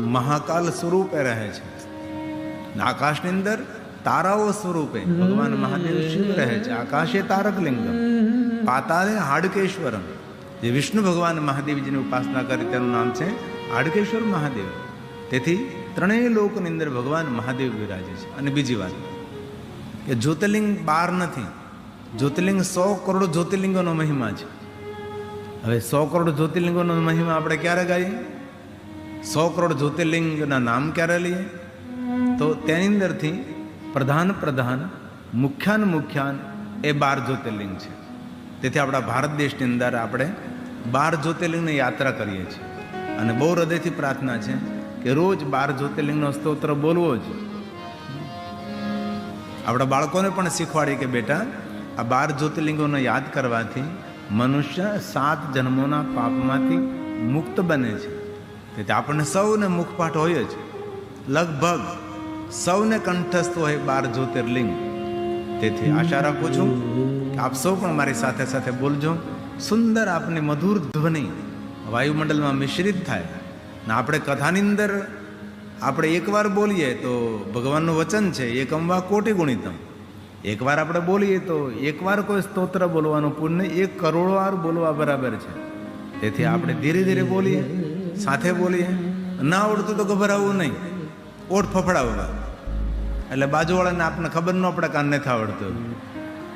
મહાકાલ સ્વરૂપે રહે છે. આકાશની અંદર તારાઓ સ્વરૂપે ભગવાન મહાદેવ શિવ રહે છે. આકાશે તારક લિંગમ, પાતાળે હાડકેશ્વરમ. જે વિષ્ણુ ભગવાન મહાદેવજીની ઉપાસના કરી તેનું નામ છે હાડકેશ્વર મહાદેવ. તેથી ત્રણેય લોકની અંદર ભગવાન મહાદેવ બિરાજે છે. અને બીજી વાત કે જ્યોતિર્લિંગ 12 નથી, જ્યોતિર્લિંગ 100 કરોડ જ્યોતિર્લિંગોનો મહિમા છે. હવે 100 કરોડ જ્યોતિર્લિંગોનો મહિમા આપણે ક્યારે ગાઈએ? 100 કરોડ જ્યોતિર્લિંગના નામ ક્યારે લઈએ? તો તેની અંદરથી પ્રધાન મુખ્યાન એ 12 જ્યોતિર્લિંગ છે. તેથી આપણા ભારત દેશની અંદર આપણે 12 જ્યોતિર્લિંગની યાત્રા કરીએ છીએ. અને બહુ હૃદયથી પ્રાર્થના છે કે રોજ 12 જ્યોતિર્લિંગનો સ્તોત્ર બોલવો જ. આપણા બાળકોને પણ શીખવાડીએ કે બેટા, આ 12 જ્યોતિર્લિંગોને યાદ કરવાથી મનુષ્ય 7 જન્મોના પાપમાંથી મુક્ત બને છે. તેથી આપણને સૌને મુખપાઠ હોય જ, લગભગ સૌને કંઠસ્થ હોય 12 જ્યોતિર્લિંગ. તેથી આશા રાખું છું કે આપ સૌ પણ મારી સાથે સાથે બોલજો. સુંદર આપની મધુર ધ્વનિ વાયુમંડળમાં મિશ્રિત થાય. ને આપણે કથાની અંદર આપણે એકવાર બોલીએ તો ભગવાનનું વચન છે એકમ વા કોટિ ગુણિતમ. એકવાર આપણે બોલીએ તો એકવાર કોઈ સ્તોત્ર બોલવાનું પુણ્ય 1 કરોડ વાર બોલવા બરાબર છે. તેથી આપણે ધીરે ધીરે બોલીએ, સાથે બોલીએ. ના આવડતું તો ગભરાવવું નહીં, ઓઠ ફફડાવવા. એટલે બાજુવાળાને આપણને ખબર ન પડે કે આ નથી આવડતું.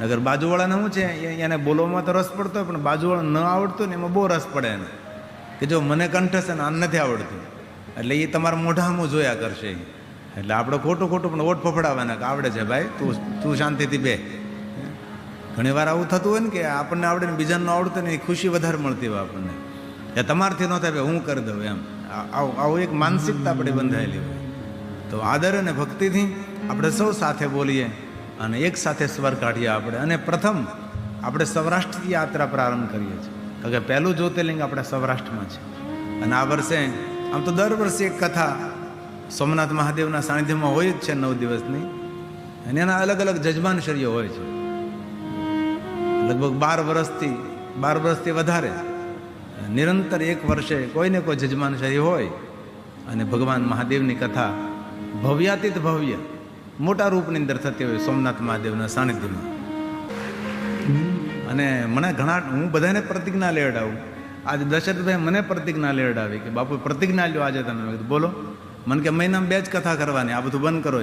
અગર બાજુવાળાને શું છે એને બોલવામાં તો રસ પડતો હોય, પણ બાજુવાળાને ન આવડતું ને એમાં બહુ રસ પડે એને કે જો મને કંઠ છે ને આ નથી આવડતું, એટલે એ તમારા મોઢામાં જોયા કરશે. એટલે આપણે ખોટું પણ ઓઠ ફફડાવવાના કે આવડે છે ભાઈ, તું શાંતિથી બે. ઘણી વાર આવું થતું હોય ને કે આપણને આવડે ને બીજાને ન આવડતું ને એ ખુશી વધારે મળતી હોય આપણને. એ તમારથી ન થાય ભાઈ હું કરી દઉં એમ, આવું એક માનસિકતા આપણે બંધાયેલી હોય. તો આદર અને ભક્તિથી આપણે સૌ સાથે બોલીએ અને એક સાથે સ્વર કાઢીએ આપણે. અને પ્રથમ આપણે સૌરાષ્ટ્રથી યાત્રા પ્રારંભ કરીએ છીએ, કારણ કે પહેલું જ્યોતિર્લિંગ આપણે સૌરાષ્ટ્રમાં છે. અને આ વર્ષે આમ તો દર વર્ષે એક કથા સોમનાથ મહાદેવના સાનિધ્યમાં હોય જ છે 9 દિવસની, અને એના અલગ અલગ જજમાનશ્રીઓ હોય છે. લગભગ 12 વર્ષથી વધારે નિરંતર એક વર્ષે કોઈને કોઈ જજમાનશ્રી હોય અને ભગવાન મહાદેવની કથા ભવ્યાતીત ભવ્ય મોટા રૂપની અંદર થતી હોય સોમનાથ મહાદેવના સાનિધ્યમાં. અને મને હું બધાને પ્રતિજ્ઞા લેવડાવું. આજે દશરથભાઈ મને પ્રતિજ્ઞા લેવડાવી કે બાપુ પ્રતિજ્ઞા લ્યો આજે તમે. બોલો. મને કે મહિનામાં 2 જ કથા કરવાની, આ બધું બંધ કરો.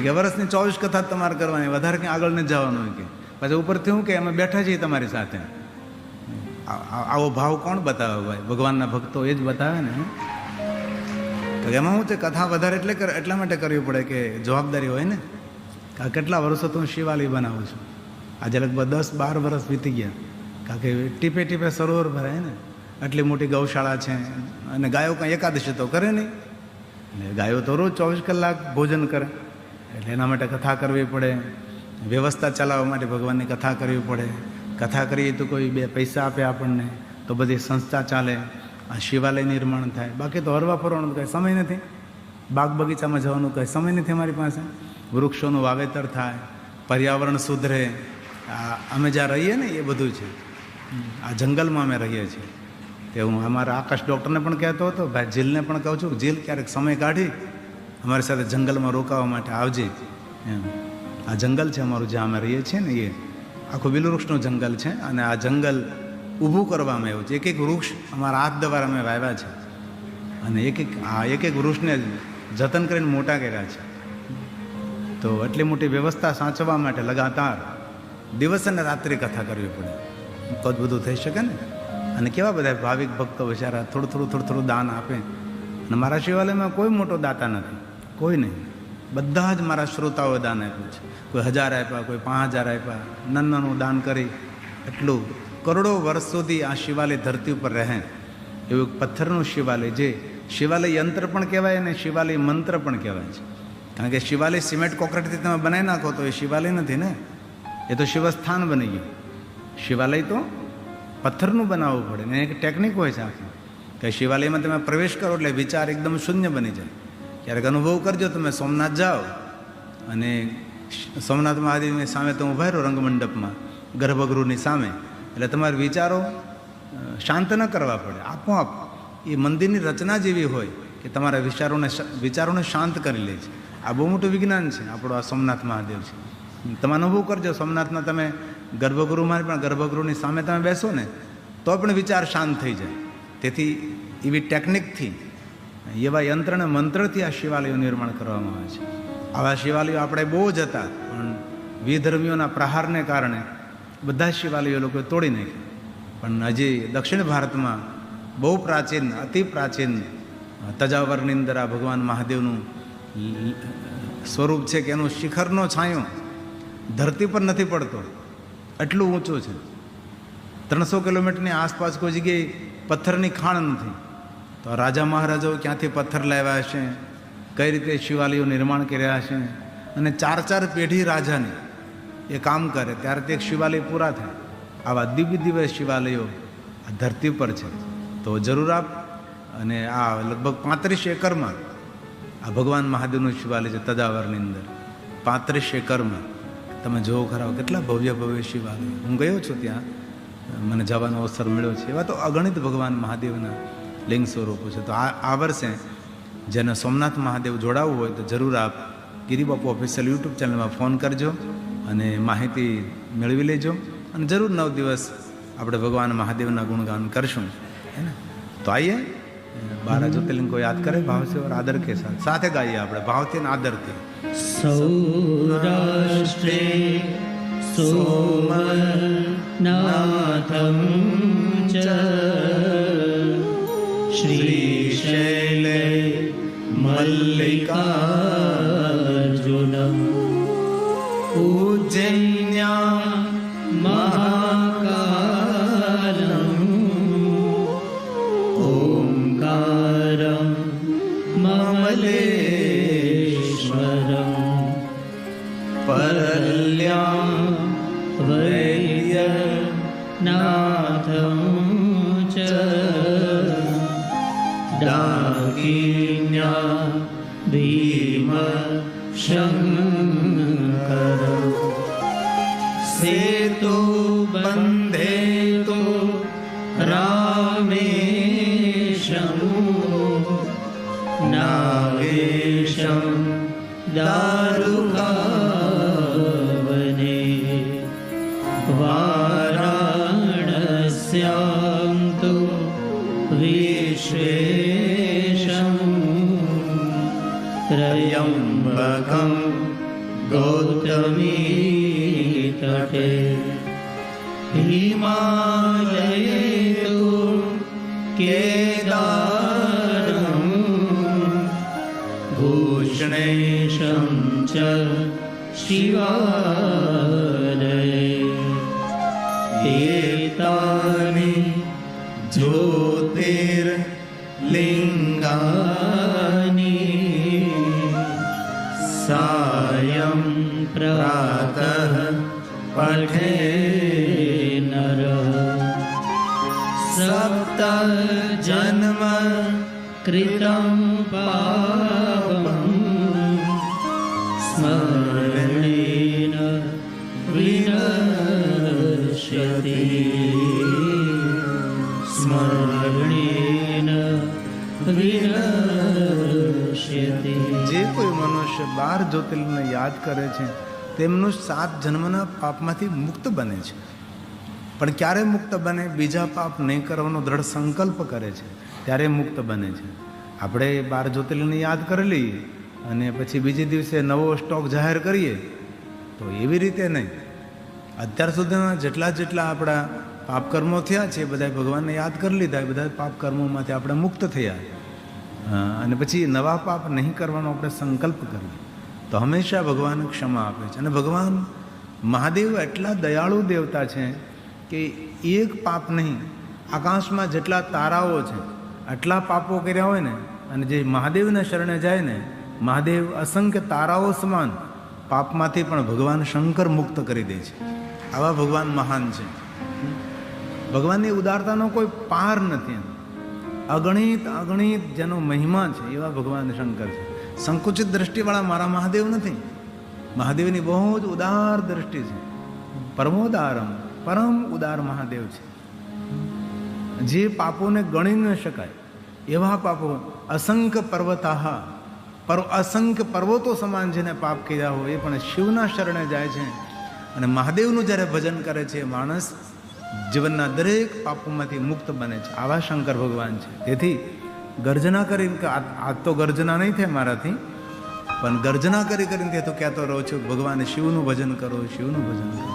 કે વર્ષની 24 કથા તમારે કરવાની, વધારે કંઈ આગળ નથી જવાનું. કે પછી ઉપરથી હું કે અમે બેઠા છીએ તમારી સાથે. આવો ભાવ કોણ બતાવે ભાઈ? ભગવાનના ભક્તો એ જ બતાવે ને. એમાં હું તે કથા વધારે એટલા માટે કરવી પડે કે જવાબદારી હોય ને. કારણ કેટલા વર્ષો તો હું શિવાલય બનાવું છું. આજે લગભગ 10-12 વર્ષ વીતી ગયા. કારણ કે ટીપે ટીપે સરોવર ભરાય ને. આટલી મોટી ગૌશાળા છે અને ગાયો કંઈ એકાદશી તો કરે નહીં. એટલે ગાયો તો રોજ 24 કલાક ભોજન કરે. એટલે એના માટે કથા કરવી પડે. વ્યવસ્થા ચલાવવા માટે ભગવાનની કથા કરવી પડે. કથા કરીએ તો કોઈ 2 પૈસા આપે આપણને, તો બધી સંસ્થા ચાલે, આ શિવાલય નિર્માણ થાય. બાકી તો હરવા ફરવાનું કંઈ સમય નથી, બાગ બગીચામાં જવાનું કંઈ સમય નથી અમારી પાસે. વૃક્ષોનું વાવેતર થાય, પર્યાવરણ સુધરે. અમે જ્યાં રહીએ ને એ બધું છે. આ જંગલમાં અમે રહીએ છીએ. તે હું અમારા આકાશ ડૉક્ટરને પણ કહેતો હતો, ભાઈ જીલને પણ કહું છું, જીલ ક્યારેક સમય કાઢી અમારી સાથે જંગલમાં રોકાવા માટે આવજે એમ. આ જંગલ છે અમારું જ્યાં અમે રહીએ છીએ ને, એ આખું બિલવૃક્ષનું જંગલ છે. અને આ જંગલ ઊભું કરવામાં આવ્યું છે. એક વૃક્ષ અમારા હાથ દ્વારા અમે વાવ્યા છે. અને એક વૃક્ષને જતન કરીને મોટા કર્યા છે. તો એટલી મોટી વ્યવસ્થા સાચવવા માટે લગાતાર દિવસ અને રાત્રિ કથા કરવી પડે, તો જ બધું થઈ શકે ને. અને કેવા બધા ભાવિક ભક્તો બિચારા થોડું દાન આપે. અને મારા શિવાલયમાં કોઈ મોટો દાતા નથી, કોઈ નહીં. બધા જ મારા શ્રોતાઓએ દાન આપ્યું છે. કોઈ 1000 આપ્યા, કોઈ 5000 આપ્યા. નાનું દાન કરી એટલું કરોડો વર્ષ સુધી આ શિવાલય ધરતી ઉપર રહે એવું પથ્થરનું શિવાલય, જે શિવાલય યંત્ર પણ કહેવાય અને શિવાલય મંત્ર પણ કહેવાય છે. કારણ કે શિવાલય સિમેન્ટ કોન્ક્રીટથી તમે બનાવી નાખો તો એ શિવાલય નથી ને, એ તો શિવસ્થાન બની ગયું. શિવાલય તો પથ્થરનું બનાવવું પડે ને. એક ટેકનિક હોય છે આખી, કે શિવાલયમાં તમે પ્રવેશ કરો એટલે વિચાર એકદમ શૂન્ય બની જાય. ક્યારેક અનુભવ કરજો, તમે સોમનાથ જાઓ અને સોમનાથ મહાદેવની સામે તમે ઉભા રહો રંગમંડપમાં, ગર્ભગૃહની સામે, એટલે તમારે વિચારો શાંત ન કરવા પડે, આપોઆપ એ મંદિરની રચના જેવી હોય કે તમારા વિચારોને શાંત કરી લે છે. આ બહુ મોટું વિજ્ઞાન છે આપણું આ સોમનાથ મહાદેવ છે. તમે અનુભવ કરજો, સોમનાથના તમે ગર્ભગૃહમાં પણ ગર્ભગૃહની સામે તમે બેસો ને તો પણ વિચાર શાંત થઈ જાય. તેથી એવી ટેકનિકથી, એવા યંત્ર અને મંત્રથી આ શિવાલયો નિર્માણ કરવામાં આવે છે. આવા શિવાલયો આપણે બહુ જ હતા, પણ વિધર્મીઓના પ્રહારને કારણે બધા શિવાલયો લોકોએ તોડી નાખ્યા. પણ હજી દક્ષિણ ભારતમાં બહુ પ્રાચીન, અતિ પ્રાચીન તજાવરની અંદર આ ભગવાન મહાદેવનું સ્વરૂપ છે કે એનું શિખરનો છાંયો ધરતી પર નથી પડતો, એટલું ઊંચું છે. 300 કિલોમીટરની આસપાસ કોઈ જગ્યાએ પથ્થરની ખાણ નથી. તો રાજા મહારાજાઓ ક્યાંથી પથ્થર લાવ્યા હશે, કઈ રીતે શિવાલયો નિર્માણ કર્યા હશે, અને 4 પેઢી રાજાની એ કામ કરે ત્યારે તે શિવાલય પૂરા થાય. આવા દિવ્ય શિવાલયો આ ધરતી પર છે. તો જરૂર આપ, અને આ લગભગ 35 એકરમાં આ ભગવાન મહાદેવનું શિવાલય છે તજાવરની અંદર. 35 એકરમાં તમે જોવો ખરા કેટલા ભવ્ય શિવાલય. હું ગયો છું ત્યાં, મને જવાનો અવસર મળ્યો છે. એવા તો અગણિત ભગવાન મહાદેવના લિંગ સ્વરૂપો છે. તો આ વર્ષે જેને સોમનાથ મહાદેવ જોડાવવું હોય તો જરૂર આપ ગિરિબાપુ ઓફિશિયલ યુટ્યુબ ચેનલમાં ફોન કરજો અને માહિતી મેળવી લેજો. અને જરૂર 9 દિવસ આપણે ભગવાન મહાદેવના ગુણગાન કરશું, હે ને. તો આઈએ 12 જ્યોતિર્લિંગ को याद करें भाव से और आदर के साथ. साथ गाइए આપણે ભાવથી અને આદરથી. સૌરાષ્ટ્રે સોમનાથં ચ શ્રીશૈલે મલ્લિકાર્જુનમ ઉજ્જૈન્યા મહાકાલમ ઓંકારમ મમલેશ્વરમ પરલ્યામ વૈદ્યનાથમ ચ ડાકિન્યા ભીમ શંકર સેતુ બંધે તો રામેશમ નાગેશમ દારુકાવને વારાણસ્યામ તો વિશ્વેશમ ત્રયંબકમ ગૌતમી તટે હિમાલયે તો કેદારમ ભૂષણેશમ ચ શિવાલયે એતાનિ જ્યોતિર્લિંગાનિ સાયં પ્રાતઃ પઠે નર સપ્ત જન્મ કૃતં પાપં સ્મરણેન વિનશ્યતિ સ્મરણેન વિનશ્યતિ. જે કોઈ મનુષ્ય 12 જ્યોતિર્લિંગને યાદ કરે છે તેમનું 7 જન્મના પાપમાંથી મુક્ત બને છે. પણ ક્યારે મુક્ત બને? બીજા પાપ નહીં કરવાનો દ્રઢ સંકલ્પ કરે છે ત્યારે મુક્ત બને છે. આપણે 12 જ્યોતિર્લિંગને યાદ કરી લઈએ અને પછી બીજે દિવસે નવો સ્ટોક જાહેર કરીએ તો એવી રીતે નહીં. અત્યાર સુધીના જેટલા આપણા પાપકર્મો થયા છે એ બધા ભગવાનને યાદ કરી લીધા, એ બધા પાપકર્મોમાંથી આપણે મુક્ત થયા. અને પછી નવા પાપ નહીં કરવાનો આપણે સંકલ્પ કરીએ તો હંમેશા ભગવાન ક્ષમા આપે છે. અને ભગવાન મહાદેવ એટલા દયાળુ દેવતા છે કે એક પાપ નહીં, આકાશમાં જેટલા તારાઓ છે આટલા પાપો કર્યા હોય ને, અને જે મહાદેવના શરણે જાય ને, મહાદેવ અસંખ્ય તારાઓ સમાન પાપમાંથી પણ ભગવાન શંકર મુક્ત કરી દે છે. આવા ભગવાન મહાન છે. ભગવાનની ઉદારતાનો કોઈ પાર નથી. અગણિત જેનો મહિમા છે એવા ભગવાન શંકર છે. સંકુચિત દ્રષ્ટિવાળા મારા મહાદેવ નથી. મહાદેવની બહુ જ ઉદાર દ્રષ્ટિ છે. પરમોદારમ, પરમ ઉદાર મહાદેવ છે. જે પાપોને ગણી ન શકાય એવા પાપો અસંખ્ય અસંખ્ય પર્વતો સમાન જેને પાપ કર્યા હોય એ પણ શિવના શરણે જાય છે અને મહાદેવનું જ્યારે ભજન કરે છે માણસ જીવનના દરેક પાપોમાંથી મુક્ત બને છે. આવા શંકર ભગવાન છે. તેથી ગર્જના કરીને કે આજ તો ગર્જના નહીં થાય મારાથી, પણ ગર્જના કરીને તે તો કહેતો રહું છું ભગવાન શિવનું ભજન કરો, શિવનું ભજન કરો.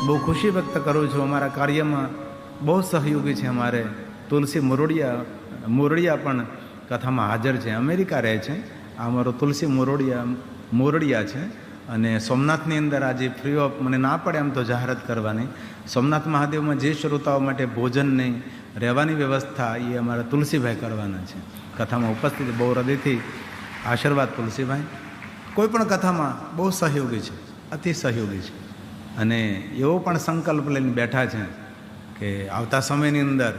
બહુ ખુશી વ્યક્ત કરું છું. અમારા કાર્યમાં બહુ સહયોગી છે. અમારે તુલસી મોરડિયા પણ કથામાં હાજર છે, અમેરિકા રહે છે. આ અમારો તુલસી મોરડિયા છે. અને સોમનાથની અંદર આજે ફ્રી ઓફ, મને ના પડે એમ તો જાહેરાત કરવાની, સોમનાથ મહાદેવમાં જે શ્રોતાઓ માટે ભોજનની રહેવાની વ્યવસ્થા એ અમારા તુલસીભાઈ કરવાના છે. કથામાં ઉપસ્થિત બહુ હૃદયથી આશીર્વાદ તુલસીભાઈ. કોઈ પણ કથામાં બહુ સહયોગી છે, અતિ સહયોગી છે. અને એવો પણ સંકલ્પ લઈને બેઠા છે કે આવતા સમયની અંદર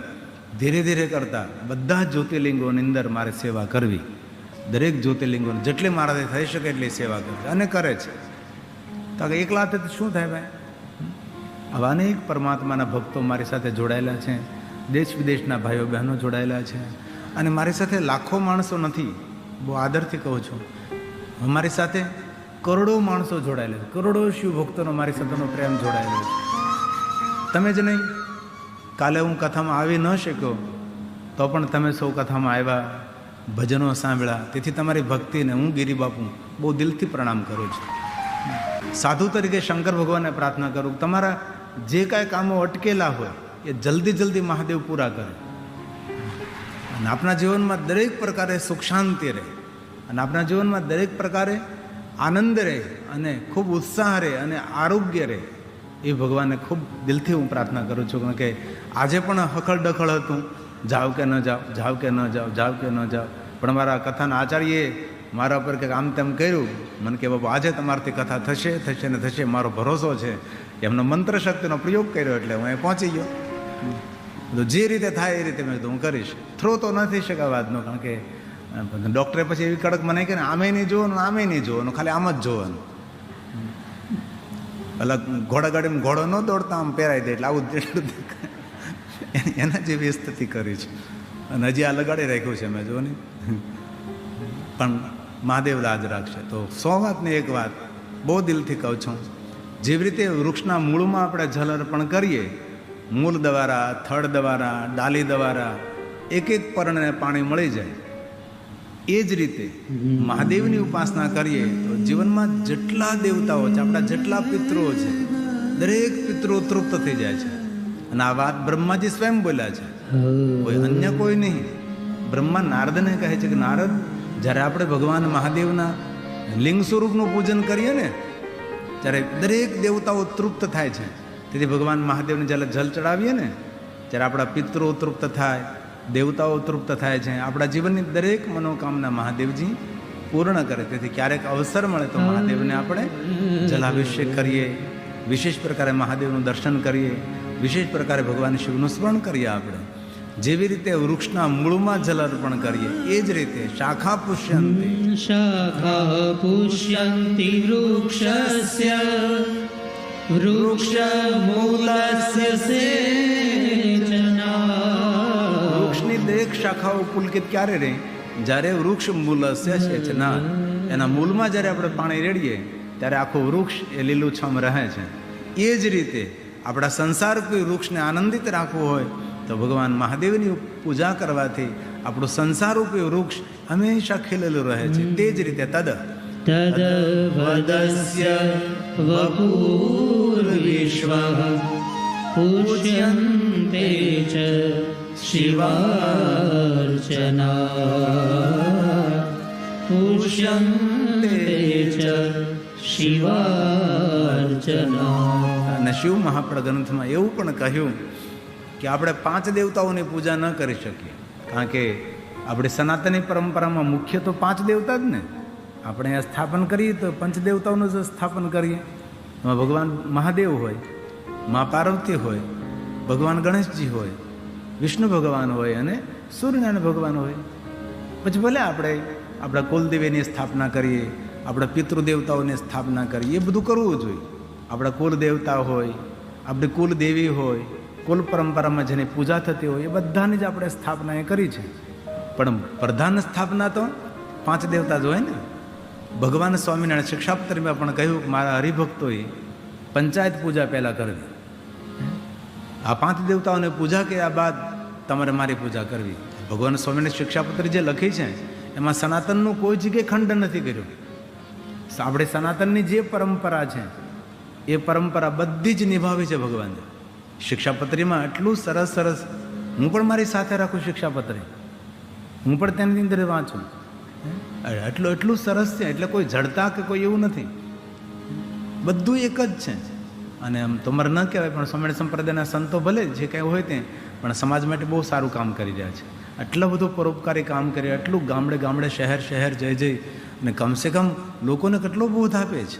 ધીરે ધીરે કરતાં બધા જ જ્યોતિર્લિંગોની અંદર મારે સેવા કરવી. દરેક જ્યોતિર્લિંગોને જેટલી મારાથી થઈ શકે એટલી સેવા કરવી, અને કરે છે. તો કે એકલા હાથે શું થાય ભાઈ? આવા અનેક પરમાત્માના ભક્તો મારી સાથે જોડાયેલા છે, દેશ વિદેશના ભાઈઓ બહેનો જોડાયેલા છે. અને મારી સાથે લાખો માણસો નથી, બહુ આદરથી કહું છું, અમારી સાથે કરોડો માણસો જોડાયેલા છે. કરોડો શિવ ભક્તોનો મારી સાથેનો પ્રેમ જોડાયેલો છે. તમે જ નહીં, કાલે હું કથામાં આવી ન શક્યો તો પણ તમે સૌ કથામાં આવ્યા, ભજનો સાંભળ્યા. તેથી તમારી ભક્તિને હું ગિરિબાપુ બહુ દિલથી પ્રણામ કરું છું. સાધુ તરીકે શંકર ભગવાનને પ્રાર્થના કરું, તમારા જે કાંઈ કામો અટકેલા હોય એ જલ્દી મહાદેવ પૂરા કરે, અને આપણા જીવનમાં દરેક પ્રકારે સુખ શાંતિ રહે, અને આપણા જીવનમાં દરેક પ્રકારે આનંદ રહે, અને ખૂબ ઉત્સાહ રહે, અને આરોગ્ય રહે. એ ભગવાનને ખૂબ દિલથી હું પ્રાર્થના કરું છું. કારણ કે આજે પણ હખડ ડખડ હતું, જાવ કે ન જાવ, જાવ કે ન જાવ, જાવ કે ન જાવ. પણ મારા કથાના આચાર્યએ મારા ઉપર કંઈક આમ તેમ કર્યું. મને કે બાબુ આજે તમારાથી કથા થશે ને થશે, મારો ભરોસો છે. એમનો મંત્ર શક્તિનો પ્રયોગ કર્યો એટલે હું અહીં પહોંચી ગયો. તો જે રીતે થાય એ રીતે મેં કીધું હું કરીશ. થ્રો તો નથી શકા વાતનો, કારણ કે ડૉક્ટરે પછી એવી કડક મને કહે ને આમે નહીં જોવાનું, આમે નહીં જોવાનું, ખાલી આમ જ જોવાનું. અલગ ઘોડાગાડીમાં ઘોડો ન દોડતા આમ પહેરાઈ દે એટલે આવું જેટલું એના જેવી સ્થિતિ કરી છે. અને હજી આ લગાડી રાખ્યું છે મેં, જો ને. પણ મહાદેવ લાજ રાખશે. તો 100 વાતની એક વાત બહુ દિલથી કહું છું, જેવી રીતે વૃક્ષના મૂળમાં આપણે જલ અર્પણ કરીએ, મૂળ દ્વારા, થડ દ્વારા, ડાલી દ્વારા એક પર્ણને પાણી મળી જાય, એ જ રીતે મહાદેવની ઉપાસના કરીએ તો જીવનમાં જેટલા દેવતાઓ છે, આપણા જેટલા પિતૃઓ છે, દરેક પિતૃઓ તૃપ્ત થઈ જાય છે. અને આ વાત બ્રહ્માજી સ્વયં બોલ્યા છે, કોઈ અન્ય કોઈ નહીં. બ્રહ્મા નારદને કહે છે કે નારદ, જ્યારે આપણે ભગવાન મહાદેવના લિંગ સ્વરૂપનું પૂજન કરીએ ને ત્યારે દરેક દેવતાઓ તૃપ્ત થાય છે. તેથી ભગવાન મહાદેવને જ્યારે જલ ચડાવીએ ને ત્યારે આપણા પિતૃઓ તૃપ્ત થાય, દેવતાઓ તૃપ્ત થાય છે. આપણા જીવનની દરેક મનોકામના મહાદેવજી પૂર્ણ કરે. તેથી ક્યારેક અવસર મળે તો મહાદેવને આપણે જલાભિષેક કરીએ, વિશેષ પ્રકારે મહાદેવનું દર્શન કરીએ, વિશેષ પ્રકારે ભગવાન શિવનું સ્મરણ કરીએ. આપણે જેવી રીતે વૃક્ષના મૂળમાં જલ અર્પણ કરીએ એ જ રીતે શાખા પુષ્યંતિ વૃક્ષસ્ય વૃક્ષમૂલસ્ય સેચના. વૃક્ષની દરેક શાખાઓ પુલકિત ક્યારે રહે? જ્યારે વૃક્ષ મૂલસ્ય સેચના, એના મૂળમાં જ્યારે આપણે પાણી રેડીએ ત્યારે આખું વૃક્ષ એ લીલુંછમ રહે છે. એ જ રીતે આપણા સંસારરૂપી વૃક્ષને આનંદિત રાખવું હોય તો ભગવાન મહાદેવની પૂજા કરવાથી આપણું સંસારરૂપી વૃક્ષ હંમેશા ખીલેલું રહે છે. તે જ રીતે તદવદસ્ય વપુર્વિશ્વ પૂજ્યન્તે ચ શિવાર્ચના પૂજ્યન્તે ચ શિવાર્ચના. અને શિવ મહાપ્રદ ગ્રંથમાં એવું પણ કહ્યું કે આપણે 5 દેવતાઓની પૂજા ન કરી શકીએ, કારણ કે આપણે સનાતની પરંપરામાં મુખ્ય તો 5 દેવતા જ ને. આપણે અહીંયા સ્થાપન કરીએ તો પંચદેવતાઓનું જ સ્થાપન કરીએ. એમાં ભગવાન મહાદેવ હોય, મા પાર્વતી હોય, ભગવાન ગણેશજી હોય, વિષ્ણુ ભગવાન હોય અને સૂર્યનારાયણ ભગવાન હોય. પછી ભલે આપણે આપણા કુલદેવીની સ્થાપના કરીએ, આપણા પિતૃદેવતાઓની સ્થાપના કરીએ, એ બધું કરવું જોઈએ. આપણા કુલ દેવતા હોય, આપણી કુલદેવી હોય, કુલ પરંપરામાં જેની પૂજા થતી હોય એ બધાની જ આપણે સ્થાપના એ કરી છે. પણ પ્રધાન સ્થાપના તો 5 દેવતા જ હોય ને. ભગવાન સ્વામિનારાયણ શિક્ષાપત્રીમાં પણ કહ્યું કે મારા હરિભક્તોએ પંચાયત પૂજા પહેલાં કરવી. આ 5 દેવતાઓને પૂજા કર્યા બાદ તમારે મારી પૂજા કરવી. ભગવાન સ્વામિનારાયણ શિક્ષાપત્રી જે લખી છે એમાં સનાતનનું કોઈ જગ્યાએ ખંડન નથી કર્યું. આપણે સનાતનની જે પરંપરા છે એ પરંપરા બધી જ નિભાવી છે ભગવાને. શિક્ષાપત્રીમાં એટલું સરસ સરસ, હું પણ મારી સાથે રાખું શિક્ષાપત્રી, હું પણ તેની અંદર વાંચું. એટલું સરસ છે, એટલે કોઈ જડતા કે કોઈ એવું નથી, બધું એક જ છે. અને આમ તમારે ન કહેવાય પણ સ્વામિનારાયણ સંપ્રદાયના સંતો ભલે જે કંઈ હોય તે પણ સમાજ માટે બહુ સારું કામ કરી રહ્યા છે. આટલું બધું પરોપકારી કામ કરે, એટલું ગામડે ગામડે શહેર શહેર જઈ અને કમસે કમ લોકોને કેટલો બોધ આપે છે.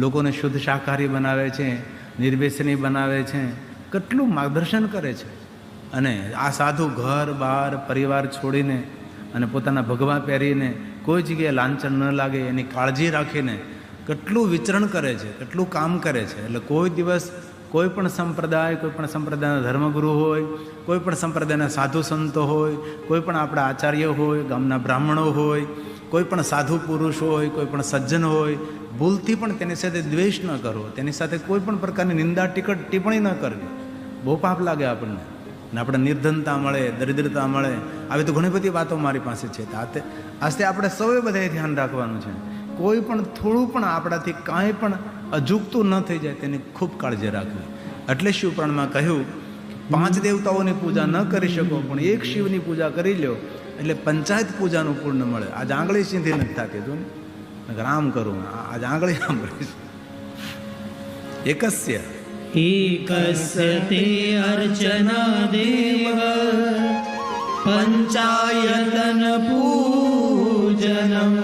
લોકોને શુદ્ધ શાકાહારી બનાવે છે, નિર્વ્યસની બનાવે છે, કેટલું માર્ગદર્શન કરે છે. અને આ સાધુ ઘર બહાર પરિવાર છોડીને અને પોતાના ભગવા પહેરીને કોઈ જગ્યાએ લાંછન ન લાગે એની કાળજી રાખીને કેટલું વિચરણ કરે છે, કેટલું કામ કરે છે. એટલે કોઈ દિવસ કોઈ પણ સંપ્રદાય, કોઈ પણ સંપ્રદાયના ધર્મગુરુ હોય, કોઈ પણ સંપ્રદાયના સાધુ સંતો હોય, કોઈ પણ આપણા આચાર્ય હોય, ગામના બ્રાહ્મણો હોય, કોઈ પણ સાધુ પુરુષ હોય, કોઈ પણ સજ્જન હોય, ભૂલથી પણ તેની સાથે દ્વેષ ન કરવો, તેની સાથે કોઈ પણ પ્રકારની નિંદા ટિપ્પણી ન કરવી. બહુ પાપ લાગે આપણને. અને આપણે નિર્ધનતા મળે, દરિદ્રતા મળે, આવી તો ઘણી બધી વાતો મારી પાસે છે. આસ્તે આપણે સૌએ બધાએ ધ્યાન રાખવાનું છે. કોઈ પણ થોડું પણ આપણાથી કાંઈ પણ અજુગતું ન થઈ જાય તેની ખૂબ કાળજી રાખવી. એટલે શિવપુરાણમાં કહ્યું 5 દેવતાઓની પૂજા ન કરી શકો પણ એક શિવની પૂજા કરી લો એટલે પંચાયત પૂજાનું પૂર્ણ મળે. આજ આંગળી સીધી નથી થતી તું ને, આમ કરું, આજ આંગળી આમ રહીશ. એકસ્ય એકસ્ય તે અર્ચના દેવ પંચાયતન પૂજનમ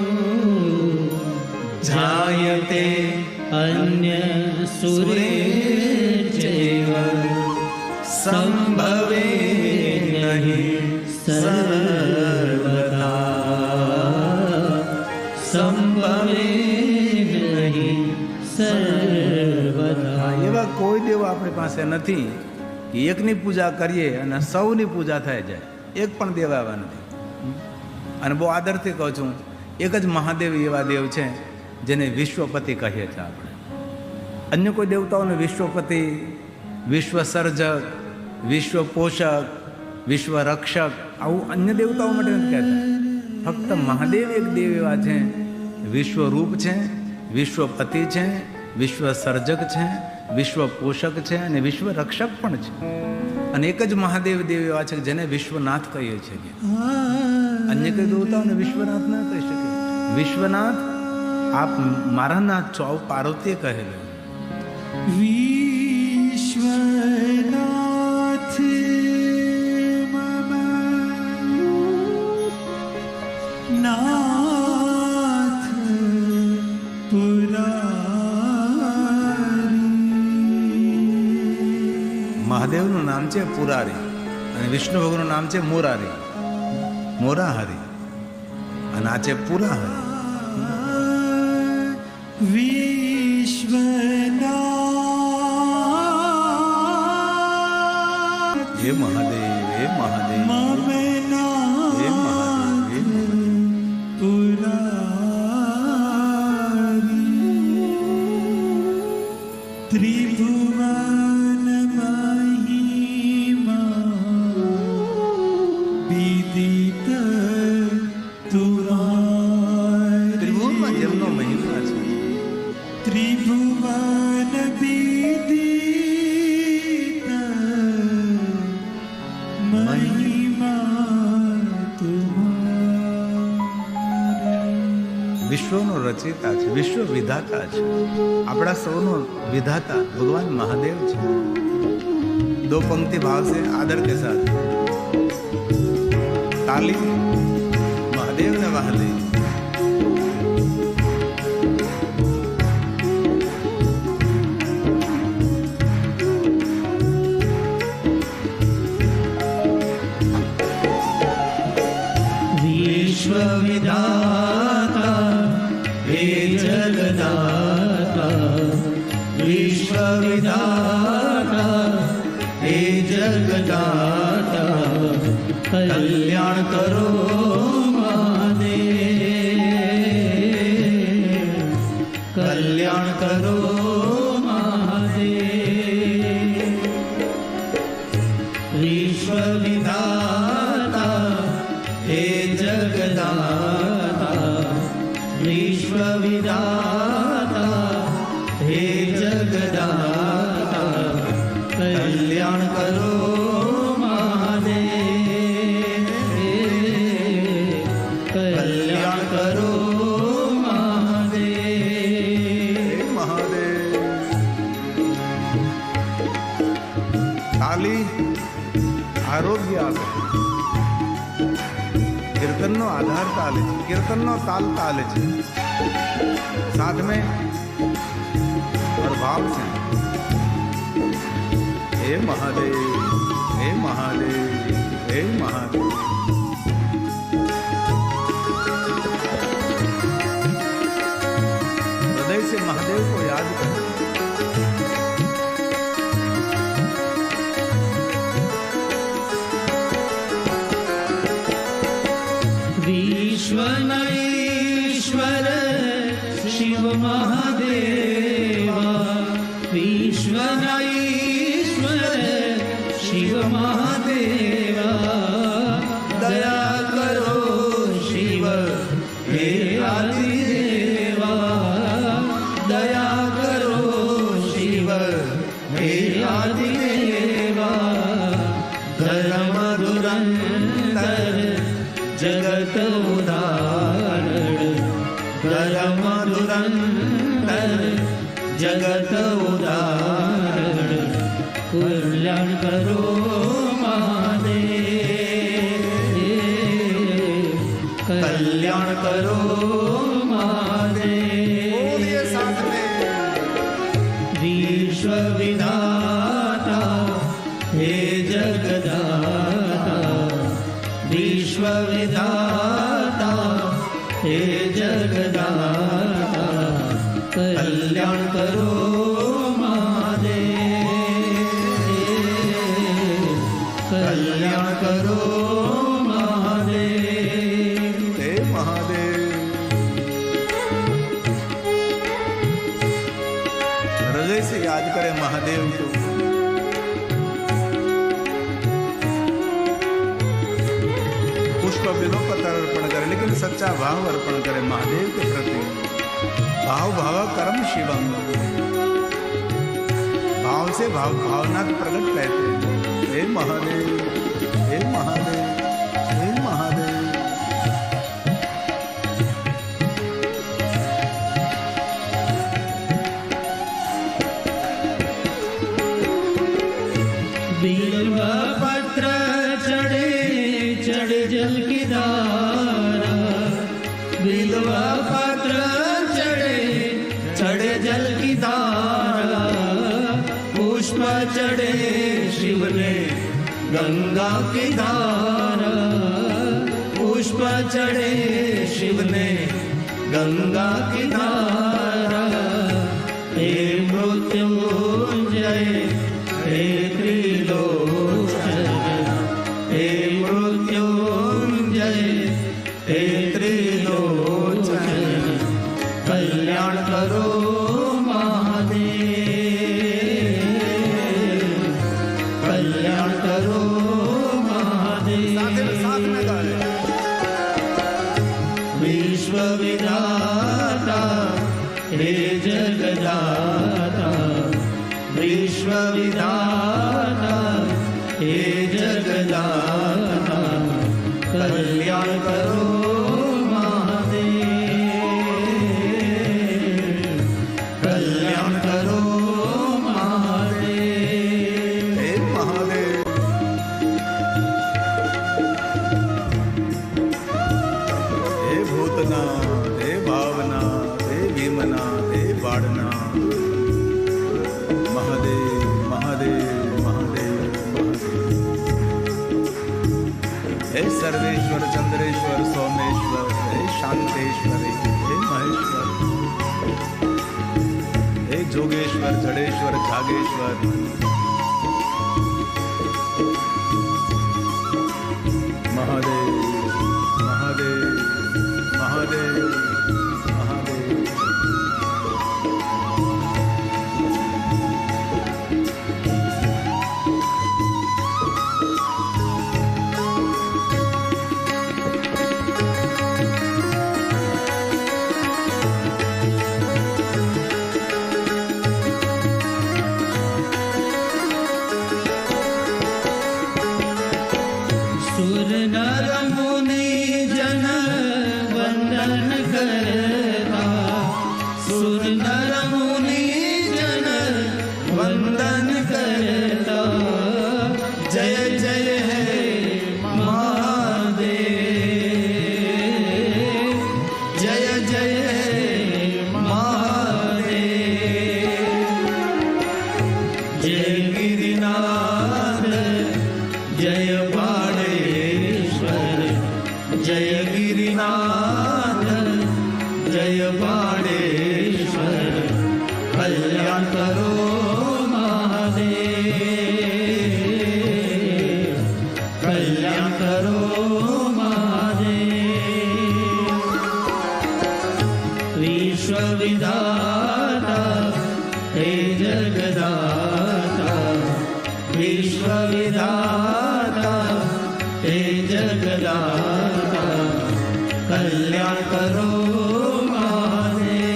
જાયતે અન્ય સુરે ચૈવ સંભવે નહીં સર્વદા સંભવે નહીં સર્વદા. એવા કોઈ દેવ આપણી પાસે નથી કે એકની પૂજા કરીએ અને સૌની પૂજા થઈ જાય. એક પણ દેવ આવા નથી. અને બહુ આદરથી કહું છું, એક જ મહાદેવ એવા દેવ છે જેને વિશ્વપતિ કહીએ છીએ આપણે. અન્ય કોઈ દેવતાઓને વિશ્વપતિ, વિશ્વ સર્જક, વિશ્વ પોષક, વિશ્વ રક્ષક આવું અન્ય દેવતાઓ માટે નથી કહેતા. ફક્ત મહાદેવ એક દેવ એવા છે, વિશ્વરૂપ છે, વિશ્વપતિ છે, વિશ્વ સર્જક છે, વિશ્વ પોષક છે અને વિશ્વ રક્ષક પણ છે. અને એક જ મહાદેવ દેવ એવા છે જેને વિશ્વનાથ કહીએ છીએ. અન્ય કોઈ દેવતાઓને વિશ્વનાથ ના કહી શકે. વિશ્વનાથ આપ મારા નાથ છો આવું પાર્વતીએ કહેલું. વિશ્વનાથ મમ નાથ પુરારી. મહાદેવનું નામ છે પુરારી અને વિષ્ણુ ભગવાનનું નામ છે મોરારી, મોરાહરી, અને આ છે પુરાહરી. વિશ્વનાથ હે મહાદેવ, હે મહાદેવ, મમ હે મહાદેવ, હે મહાદેવ. પુરારી ત્રિભુવન મહિમા વિદિત તુરારી. ત્રિભુવનમાં જેમનો મહિમા છે, ત્રિભુવન વિદિત મહિમા તુમારી. વિશ્વનો રચયિતા છે, વિશ્વ વિધાતા છે, આપણા સૌનો વિધાતા ભગવાન મહાદેવ છે. दो पंक्ति भाव से आदर के साथ ताली महादेव ने महादेव. विश्व विधाता हे जगदाता, विश्व विधाता हे जगदाता, કલ્યાણ કરો મહાદેવ, કલ્યાણ કરો મહાદેવ. વિશ્વ વિધાતા હે જગદાતા, વિશ્વ વિધાતા હે જગદાતા, કલ્યાણ કરો મહાદેવ, કલ્યાણ કરો મહાદેવ. મહાદેવ. તાલી આરોગ્ય આપે. कीर्तन आधार ताले, कीर्तन ताल ताले छे, साथ में और भाव से हे महादेव, हे महादेव, हे महादेव. हृदय से महादेव को याद करें. विश्वनईश्वर शिव महादेवा, विश्वनईश्वर शिव महादेवा, दया करो शिव हे आदिदेवा, दया करो शिव हे आदिदेवा. धर्म धुरंधर जगत उदाहरण, धर्म धुरंधर जगत उदाहरण, कल्याण करो महादेव, कल्याण करो महादेव. विश्व विधाता हे जगदाता, विश्व विधाता हे जगदाता, कल्याण करो महादेव, कल्याण करो महादेव. हे महादेव. हृदय से याद करें महादेव को. पुष्प बिलो पत्थर अर्पण करे, लेकिन सच्चा भाव अर्पण करे महादेव के प्रति. भाव भाव कर्म शिवम, भाव से भाव भावना प्रकट कहते हैं. हे महादेव, हे महादेव, हे महादेव. बिल्व पत्र चढ़े चढ़े जल की धारा, बिल्व पत्र चढ़े चढ़े जल की धारा, पुष्प चढ़े शिव ने गंगा की धारा, पुष्प चढ़े शिव ने गंगा की धारा. हे मृत्युंजय हे त्रिलोचन, हे मृत्युंजय हे त्रिलोचन, कल्याण करो महादेव, कल्याण करो महादेव. विश्व विधाता हे जगदाता, विश्व विधाता हे जगदाता, कल्याण करो महादेव, कल्याण करो महादेव. हे महादेव. हे भूतनाथ, हे भावनाथ, हे भीमनाथ, हे बाणनाथ. महादेव, महादेव, महादेव, महादेव. हे सर्वेश्वर, चंद्रेश्वर, सोमेश्वर, हे शांतेश्वर, हे महेश्वर, हे जोगेश्वर, जड़ेश्वर, जागेश्वर. करता सुर नर मुनि जन वंदन करता जय जय है महादेव जय जय है महादेव जय गिरिनाथ जय बाणेश्वर जय गिरिनाथ जय बाणेश्वर कल्याण करो महादेव कल्याण करो महादेव विश्वविधाता हे जगदाता विश्वविधाता हे जगदाता कल्याण करो महादेव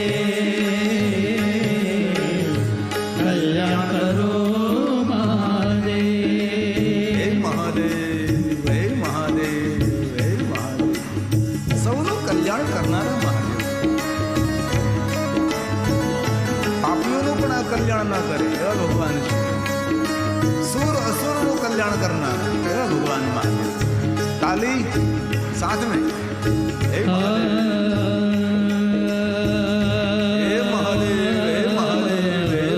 कल्याण करो महादेव હે મહાદેવ હે મહાદેવ હે મહાદેવ સૌનું કલ્યાણ કરનારા મહાદેવ પાપીઓનું પણ આ કલ્યાણ ના કરે એવા ભગવાન છે સુર અસુરનું કલ્યાણ કરનારા એવા ભગવાન મહાદેવ તાલી સાથ મેં હે મહાદેવ હે મહાદેવ હે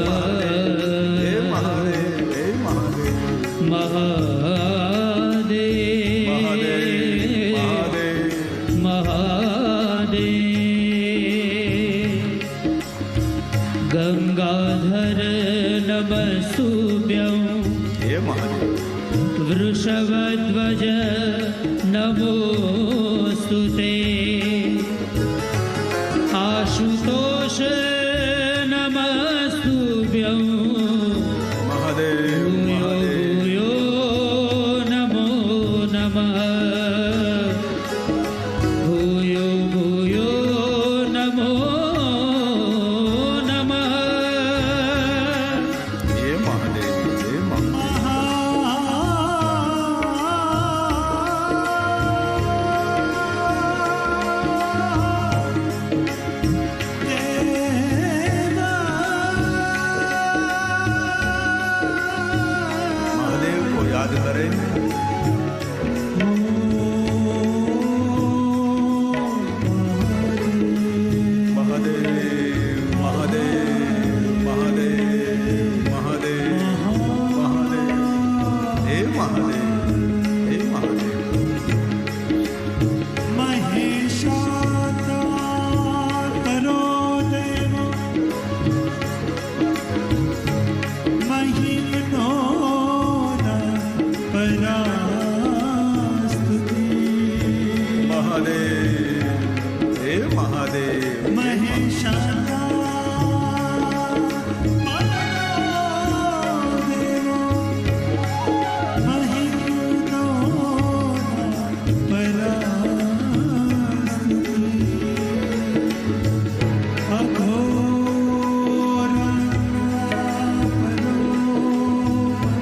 મહાદેવ હે મહાદેવ હે મહાદેવ महादेव महादेव गंगाधर नमस्तुभ्यं હે મહાદેવ वृषभध्वज नमोस्तुते आशुतोष नमस्तुभ्यं મહાદેવ भूयो भूयो नमो नमः भूयो भूयो नमो नमः હે મહાદેવ હે મહાદેવ મહાદેવ કો યાદ કરે મહાદેવ મહાદેવ મહાદેવ મહાદેવ મહાદેવ હે મહાદેવ હે મહાદેવ महेशारो देव महिमनो परास्तुति મહાદેવ હે મહાદેવ महेशारो देव महिमनो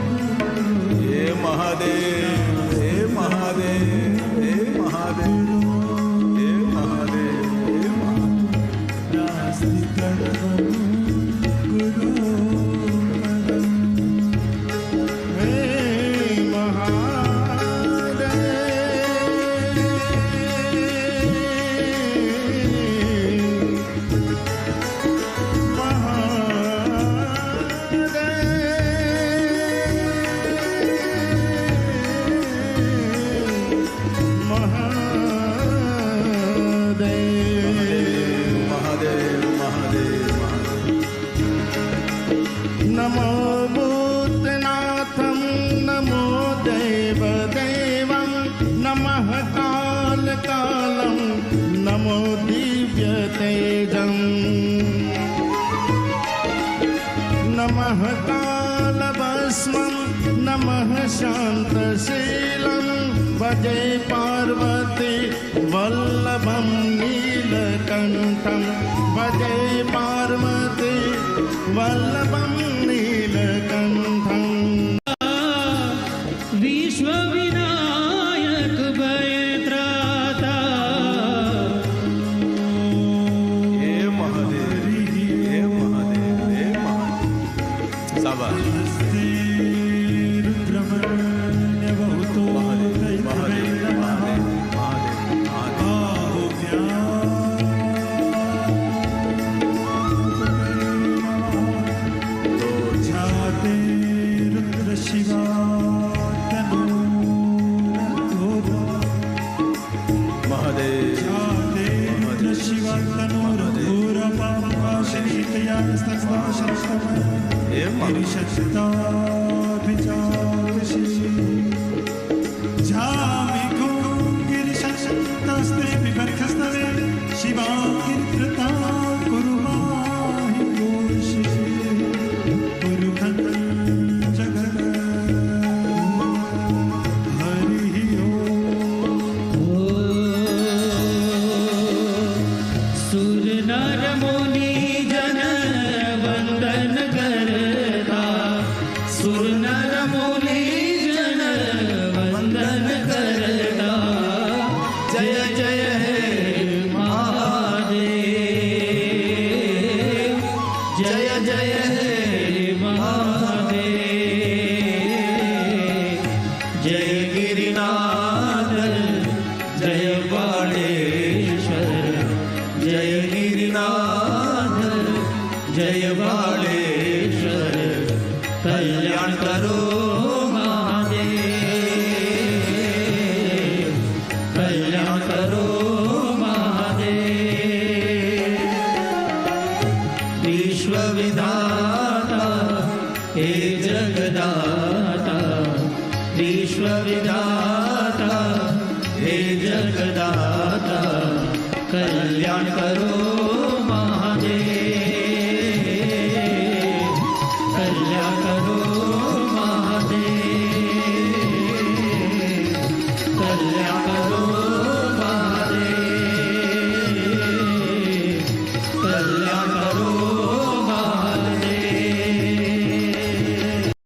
હે મહાદેવ હે મહાદેવ હે મહાદેવ હે મહાદેવ હે મહાદેવ મહાદેવ મહાદેવ नमो भूतनाथं नमो देवदेवं नमः कालकालं नमो दिव्यतेजम् नमः कालभस्मं नमः शान्तशीलं भजे पार्वती वल्लभं नीलकण्ठं भजे पार्वती वल्लभं नीलकण्ठम् विश्वविनायक भयत्राता कल्याण करो